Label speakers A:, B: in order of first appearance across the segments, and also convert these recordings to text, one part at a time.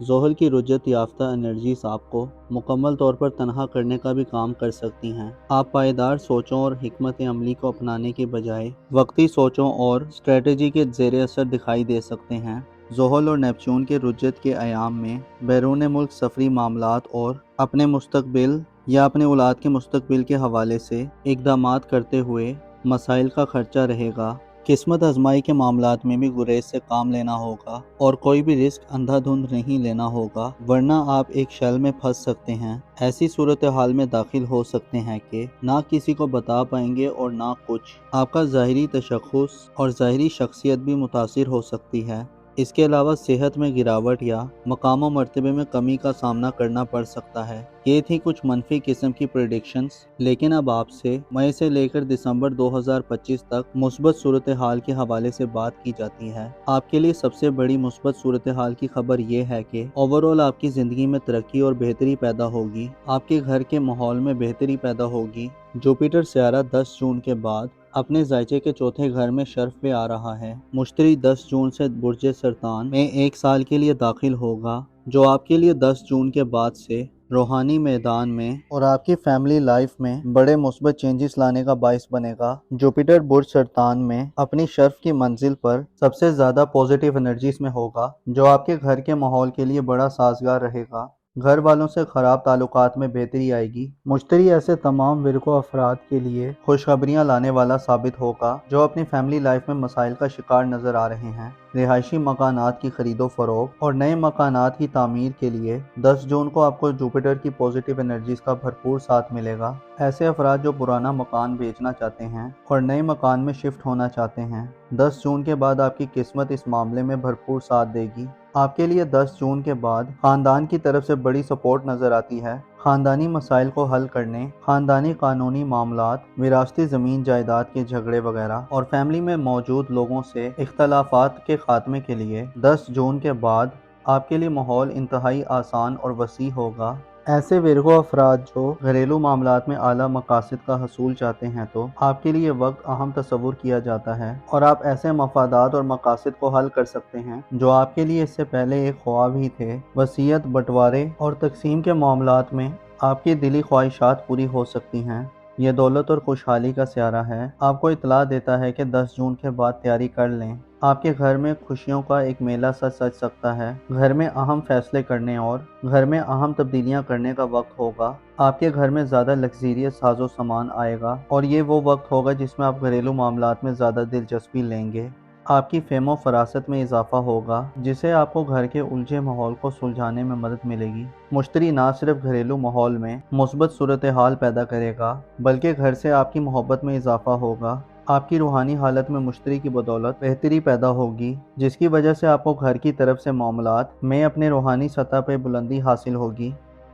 A: زحل کی رجت یافتہ انرجیز آپ کو مکمل طور پر تنہا کرنے کا بھی کام کر سکتی ہیں۔ آپ پائیدار سوچوں اور حکمت عملی کو اپنانے کے بجائے وقتی سوچوں اور اسٹریٹجی کے زیر اثر دکھائی دے سکتے ہیں۔ زحل اور نیپچون کے رجت کے ایام میں بیرون ملک سفری معاملات اور اپنے مستقبل یا اپنے اولاد کے مستقبل کے حوالے سے اقدامات کرتے ہوئے مسائل کا خرچہ رہے گا۔ قسمت آزمائی کے معاملات میں بھی گریز سے کام لینا ہوگا اور کوئی بھی رسک اندھا دھند نہیں لینا ہوگا، ورنہ آپ ایک شیل میں پھنس سکتے ہیں۔ ایسی صورتحال میں داخل ہو سکتے ہیں کہ نہ کسی کو بتا پائیں گے اور نہ کچھ۔ آپ کا ظاہری تشخص اور ظاہری شخصیت بھی متاثر ہو سکتی ہے۔ اس کے علاوہ صحت میں گراوٹ یا مقام و مرتبے میں کمی کا سامنا کرنا پڑ سکتا ہے۔ یہ تھی کچھ منفی قسم کی پریڈکشنز، لیکن اب آپ سے مئی سے لے کر دسمبر 2025 تک مثبت صورتحال کے حوالے سے بات کی جاتی ہے۔ آپ کے لیے سب سے بڑی مثبت صورتحال کی خبر یہ ہے کہ اوورآل آپ کی زندگی میں ترقی اور بہتری پیدا ہوگی۔ آپ کے گھر کے ماحول میں بہتری پیدا ہوگی۔ جوپیٹر سیارہ 10 جون کے بعد اپنے زائچے کے چوتھے گھر میں شرف پہ آ رہا ہے۔ مشتری 10 جون سے برج سرطان میں 1 سال کے لیے داخل ہوگا، جو آپ کے لیے 10 جون کے بعد سے روحانی میدان میں اور آپ کی فیملی لائف میں بڑے مثبت چینجز لانے کا باعث بنے گا۔ جوپیٹر برج سرطان میں اپنی شرف کی منزل پر سب سے زیادہ پازیٹیو انرجیز میں ہوگا، جو آپ کے گھر کے ماحول کے لیے بڑا سازگار رہے گا۔ گھر والوں سے خراب تعلقات میں بہتری آئے گی۔ مشتری ایسے تمام ورگو افراد کے لیے خوشخبریاں لانے والا ثابت ہوگا جو اپنی فیملی لائف میں مسائل کا شکار نظر آ رہے ہیں۔ رہائشی مکانات کی خرید و فروخت اور نئے مکانات کی تعمیر کے لیے 10 جون کو آپ کو جوپیٹر کی پازیٹیو انرجیز کا بھرپور ساتھ ملے گا۔ ایسے افراد جو پرانا مکان بیچنا چاہتے ہیں اور نئے مکان میں شفٹ ہونا چاہتے ہیں، 10 جون کے بعد آپ کی قسمت اس معاملے میں بھرپور ساتھ دے گی۔ آپ کے لیے 10 جون کے بعد خاندان کی طرف سے بڑی سپورٹ نظر آتی ہے۔ خاندانی مسائل کو حل کرنے، خاندانی قانونی معاملات، وراثتی زمین جائیداد کے جھگڑے وغیرہ اور فیملی میں موجود لوگوں سے اختلافات کے خاتمے کے لیے 10 جون کے بعد آپ کے لیے ماحول انتہائی آسان اور وسیع ہوگا۔ ایسے ورگو افراد جو گھریلو معاملات میں اعلیٰ مقاصد کا حصول چاہتے ہیں تو آپ کے لیے وقت اہم تصور کیا جاتا ہے اور آپ ایسے مفادات اور مقاصد کو حل کر سکتے ہیں جو آپ کے لیے اس سے پہلے ایک خواب ہی تھے۔ وصیت، بٹوارے اور تقسیم کے معاملات میں آپ کی دلی خواہشات پوری ہو سکتی ہیں۔ یہ دولت اور خوشحالی کا سیارہ ہے۔ آپ کو اطلاع دیتا ہے کہ 10 جون کے بعد تیاری کر لیں۔ آپ کے گھر میں خوشیوں کا ایک میلہ سج سکتا ہے۔ گھر میں اہم فیصلے کرنے اور گھر میں اہم تبدیلیاں کرنے کا وقت ہوگا۔ آپ کے گھر میں زیادہ لگزریس ساز و سامان آئے گا اور یہ وہ وقت ہوگا جس میں آپ گھریلو معاملات میں زیادہ دلچسپی لیں گے۔ آپ کی فہم و فراست میں اضافہ ہوگا جس سے آپ کو گھر کے الجھے ماحول کو سلجھانے میں مدد ملے گی۔ مشتری نہ صرف گھریلو ماحول میں مثبت صورتحال پیدا کرے گا بلکہ گھر سے آپ کی محبت میں اضافہ ہوگا۔ آپ کی روحانی حالت میں مشتری کی بدولت بہتری پیدا ہوگی جس کی وجہ سے آپ کو گھر کی طرف سے معاملات میں اپنے روحانی سطح پہ بلندی حاصل ہوگی۔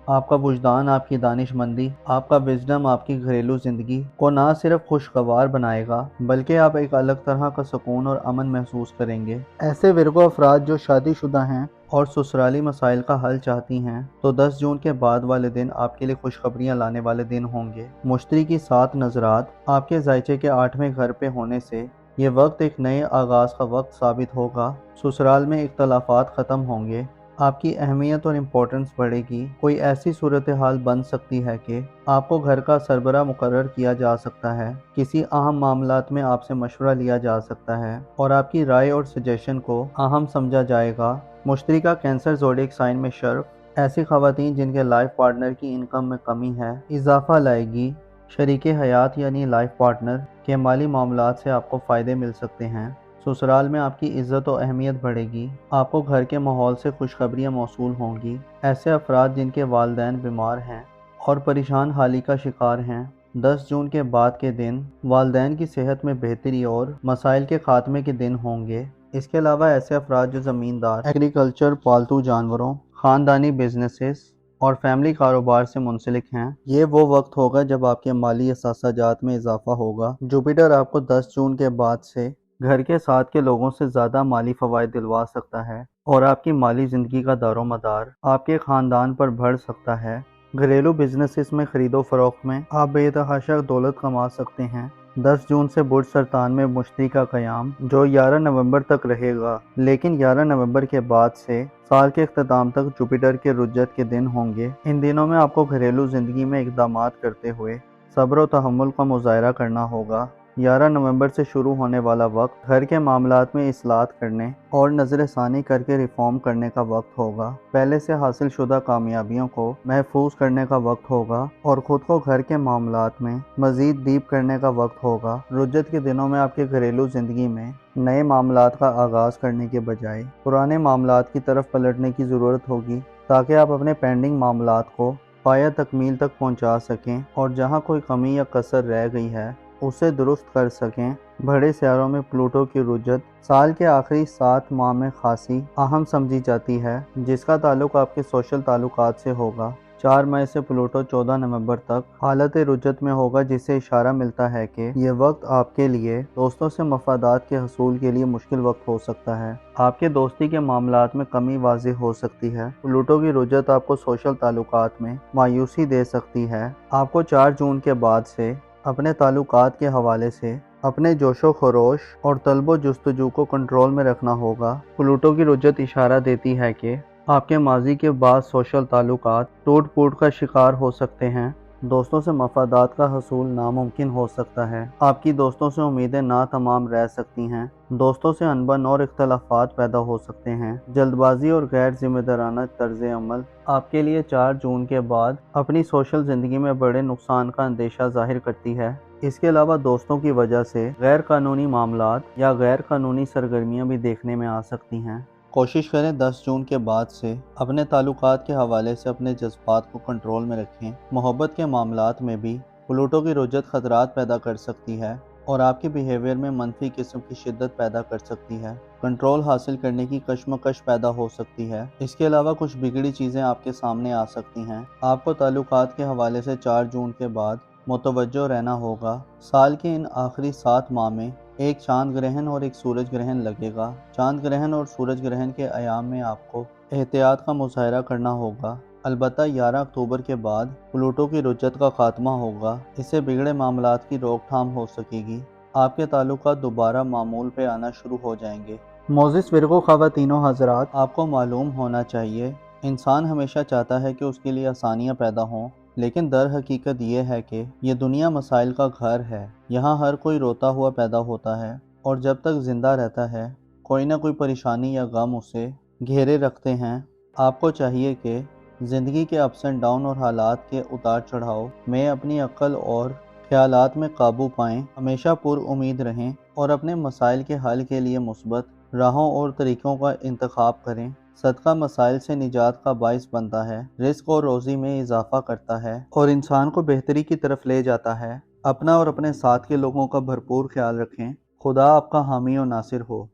A: آپ کا وجدان، آپ کی دانش مندی، آپ کا وزڈم آپ کی گھریلو زندگی کو نہ صرف خوشگوار بنائے گا بلکہ آپ ایک الگ طرح کا سکون اور امن محسوس کریں گے۔ ایسے ورگو افراد جو شادی شدہ ہیں اور سسرالی مسائل کا حل چاہتی ہیں تو 10 جون کے بعد والے دن آپ کے لیے خوشخبریاں لانے والے دن ہوں گے۔ مشتری کی 7 نظرات آپ کے زائچے کے 8ویں گھر پہ ہونے سے یہ وقت ایک نئے آغاز کا وقت ثابت ہوگا۔ سسرال میں اختلافات ختم ہوں گے، آپ کی اہمیت اور امپورٹنس بڑھے گی۔ کوئی ایسی صورتحال بن سکتی ہے کہ آپ کو گھر کا سربراہ مقرر کیا جا سکتا ہے، کسی اہم معاملات میں آپ سے مشورہ لیا جا سکتا ہے اور آپ کی رائے اور سجیشن کو اہم سمجھا جائے گا۔ مشتری کا کینسر زوڈیک سائن میں شرف ایسی خواتین جن کے لائف پارٹنر کی انکم میں کمی ہے اضافہ لائے گی۔ شریک حیات یعنی لائف پارٹنر کے مالی معاملات سے آپ کو فائدے مل سکتے ہیں۔ سسرال میں آپ کی عزت و اہمیت بڑھے گی۔ آپ کو گھر کے ماحول سے خوشخبریاں موصول ہوں گی۔ ایسے افراد جن کے والدین بیمار ہیں اور پریشان حالی کا شکار ہیں، 10 جون کے بعد کے دن والدین کی صحت میں بہتری اور مسائل کے خاتمے کے دن ہوں گے۔ اس کے علاوہ ایسے افراد جو زمیندار، ایگریکلچر، پالتو جانوروں، خاندانی بزنسز اور فیملی کاروبار سے منسلک ہیں، یہ وہ وقت ہوگا جب آپ کے مالی اثاثہ جات میں اضافہ ہوگا۔ جوپیٹر آپ کو 10 جون کے بعد سے گھر کے ساتھ کے لوگوں سے زیادہ مالی فوائد دلوا سکتا ہے اور آپ کی مالی زندگی کا دار و مدار آپ کے خاندان پر بڑھ سکتا ہے۔ گھریلو بزنسز میں خرید و فروخت میں آپ بے تحاشا دولت کما سکتے ہیں۔ 10 جون سے برج سرطان میں مشتری کا قیام جو 11 نومبر تک رہے گا، لیکن 11 نومبر کے بعد سے سال کے اختتام تک جوپیٹر کے رجت کے دن ہوں گے۔ ان دنوں میں آپ کو گھریلو زندگی میں اقدامات کرتے ہوئے صبر و تحمل کا مظاہرہ کرنا ہوگا۔ 11 نومبر سے شروع ہونے والا وقت گھر کے معاملات میں اصلاحات کرنے اور نظر ثانی کر کے ریفارم کرنے کا وقت ہوگا۔ پہلے سے حاصل شدہ کامیابیوں کو محفوظ کرنے کا وقت ہوگا اور خود کو گھر کے معاملات میں مزید ڈیپ کرنے کا وقت ہوگا۔ رجت کے دنوں میں آپ کے گھریلو زندگی میں نئے معاملات کا آغاز کرنے کے بجائے پرانے معاملات کی طرف پلٹنے کی ضرورت ہوگی تاکہ آپ اپنے پینڈنگ معاملات کو پایہ تکمیل تک پہنچا سکیں اور جہاں کوئی کمی یا کسر رہ گئی ہے اسے درست کر سکیں۔ بڑے سیاروں میں پلوٹو کی رجت سال کے آخری 7 ماہ میں خاصی اہم سمجھی جاتی ہے، جس کا تعلق آپ کے سوشل تعلقات سے ہوگا۔ 4 مئی سے پلوٹو 14 نومبر تک حالت رجت میں ہوگا، جس سے اشارہ ملتا ہے کہ یہ وقت آپ کے لیے دوستوں سے مفادات کے حصول کے لیے مشکل وقت ہو سکتا ہے۔ آپ کے دوستی کے معاملات میں کمی واضح ہو سکتی ہے۔ پلوٹو کی رجت آپ کو سوشل تعلقات میں مایوسی دے سکتی ہے۔ آپ کو 4 جون کے بعد سے اپنے تعلقات کے حوالے سے اپنے جوش و خروش اور طلب و جستجو کو کنٹرول میں رکھنا ہوگا۔ پلوٹو کی رجت اشارہ دیتی ہے کہ آپ کے ماضی کے بعض سوشل تعلقات ٹوٹ پھوٹ کا شکار ہو سکتے ہیں۔ دوستوں سے مفادات کا حصول ناممکن ہو سکتا ہے۔ آپ کی دوستوں سے امیدیں ناتمام رہ سکتی ہیں۔ دوستوں سے انبن اور اختلافات پیدا ہو سکتے ہیں۔ جلد بازی اور غیر ذمہ دارانہ طرز عمل آپ کے لیے 4 جون کے بعد اپنی سوشل زندگی میں بڑے نقصان کا اندیشہ ظاہر کرتی ہے۔ اس کے علاوہ دوستوں کی وجہ سے غیر قانونی معاملات یا غیر قانونی سرگرمیاں بھی دیکھنے میں آ سکتی ہیں۔ کوشش کریں 10 جون کے بعد سے اپنے تعلقات کے حوالے سے اپنے جذبات کو کنٹرول میں رکھیں۔ محبت کے معاملات میں بھی پلوٹو کی رجت خطرات پیدا کر سکتی ہے اور آپ کے بیہیویئر میں منفی قسم کی شدت پیدا کر سکتی ہے۔ کنٹرول حاصل کرنے کی کشمکش پیدا ہو سکتی ہے۔ اس کے علاوہ کچھ بگڑی چیزیں آپ کے سامنے آ سکتی ہیں۔ آپ کو تعلقات کے حوالے سے 4 جون کے بعد متوجہ رہنا ہوگا۔ سال کے ان آخری 7 ماہ میں ایک چاند گرہن اور ایک سورج گرہن لگے گا۔ چاند گرہن اور سورج گرہن کے ایام میں آپ کو احتیاط کا مظاہرہ کرنا ہوگا۔ البتہ 11 اکتوبر کے بعد پلوٹو کی رجت کا خاتمہ ہوگا۔ اس سے بگڑے معاملات کی روک تھام ہو سکے گی۔ آپ کے تعلقات دوبارہ معمول پہ آنا شروع ہو جائیں گے۔ معزز ورگو خواتین و حضرات، آپ کو معلوم ہونا چاہیے انسان ہمیشہ چاہتا ہے کہ اس کے لیے آسانیاں پیدا ہوں، لیکن در حقیقت یہ ہے کہ یہ دنیا مسائل کا گھر ہے۔ یہاں ہر کوئی روتا ہوا پیدا ہوتا ہے اور جب تک زندہ رہتا ہے کوئی نہ کوئی پریشانی یا غم اسے گھیرے رکھتے ہیں۔ آپ کو چاہیے کہ زندگی کے اپس اینڈ ڈاؤن اور حالات کے اتار چڑھاؤ میں اپنی عقل اور خیالات میں قابو پائیں، ہمیشہ پر امید رہیں اور اپنے مسائل کے حل کے لیے مثبت راہوں اور طریقوں کا انتخاب کریں۔ صدقہ مسائل سے نجات کا باعث بنتا ہے، رزق اور روزی میں اضافہ کرتا ہے اور انسان کو بہتری کی طرف لے جاتا ہے۔ اپنا اور اپنے ساتھ کے لوگوں کا بھرپور خیال رکھیں۔ خدا آپ کا حامی و ناصر ہو۔